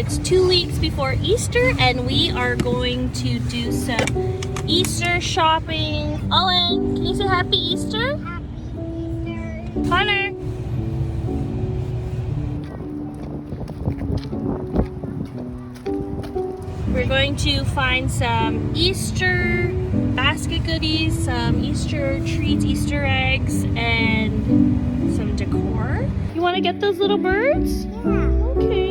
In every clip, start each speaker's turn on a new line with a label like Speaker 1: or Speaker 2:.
Speaker 1: It's 2 weeks before Easter and we are going to do some Easter shopping. Owen, can you say Happy Easter?
Speaker 2: Happy Easter.
Speaker 1: Connor. We're going to find some Easter basket goodies, some Easter treats, Easter eggs, and some decor. You want to get those little birds?
Speaker 2: Yeah.
Speaker 1: Okay.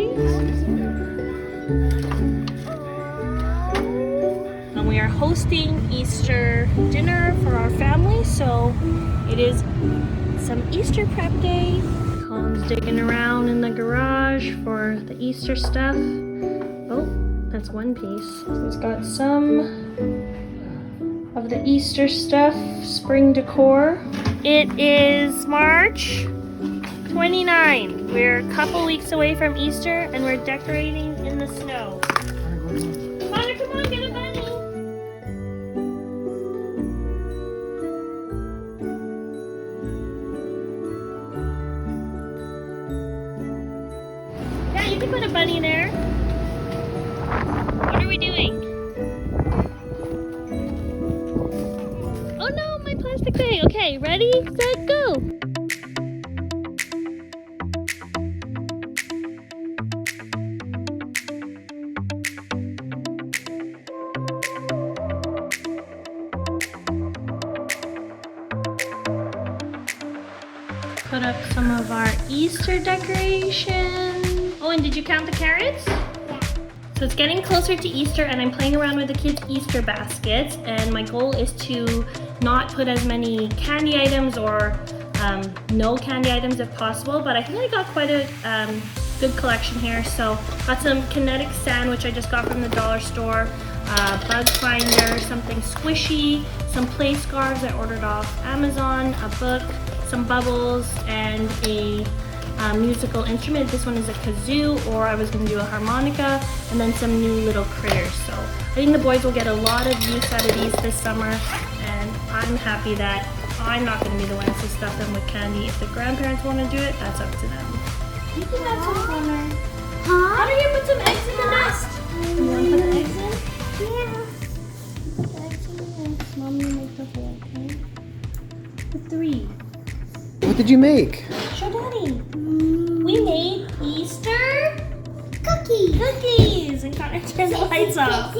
Speaker 1: And we are hosting Easter dinner for our family, so it is some Easter prep day. Colin's digging around in the garage for the Easter stuff. Oh, that's one piece. So he's got some of the Easter stuff, spring decor. It is March 29. We're a couple weeks away from Easter and we're decorating in the snow. Connor, come on, get a bunny. Yeah, you can put a bunny there. What are we doing? Oh no, my plastic bag. Okay, ready, set, go. Put up some of our Easter decorations. Oh, and did you count the carrots?
Speaker 2: Yeah.
Speaker 1: So it's getting closer to Easter and I'm playing around with the kids' Easter baskets, and my goal is to not put as many candy items or no candy items if possible, but I think I got quite a good collection here. So got some kinetic sand, which I just got from the dollar store, bug finder, something squishy, some play scarves I ordered off Amazon, a book, some bubbles, and a musical instrument. This one is a kazoo, or I was going to do a harmonica, and then some new little critters. So I think the boys will get a lot of use out of these this summer, and I'm happy that I'm not going to be the ones to stuff them with candy. If the grandparents want to do it, that's up to them. You can have some, Connor.
Speaker 2: Huh?
Speaker 1: How do you put some eggs in the nest? You want to put the eggs in?
Speaker 2: Yeah.
Speaker 1: Put the eggs in and Mommy make the whole, okay? Put 3.
Speaker 3: What did you make?
Speaker 1: Show Daddy. We made Easter
Speaker 2: Cookies.
Speaker 1: cookies, and Connor turned the lights off.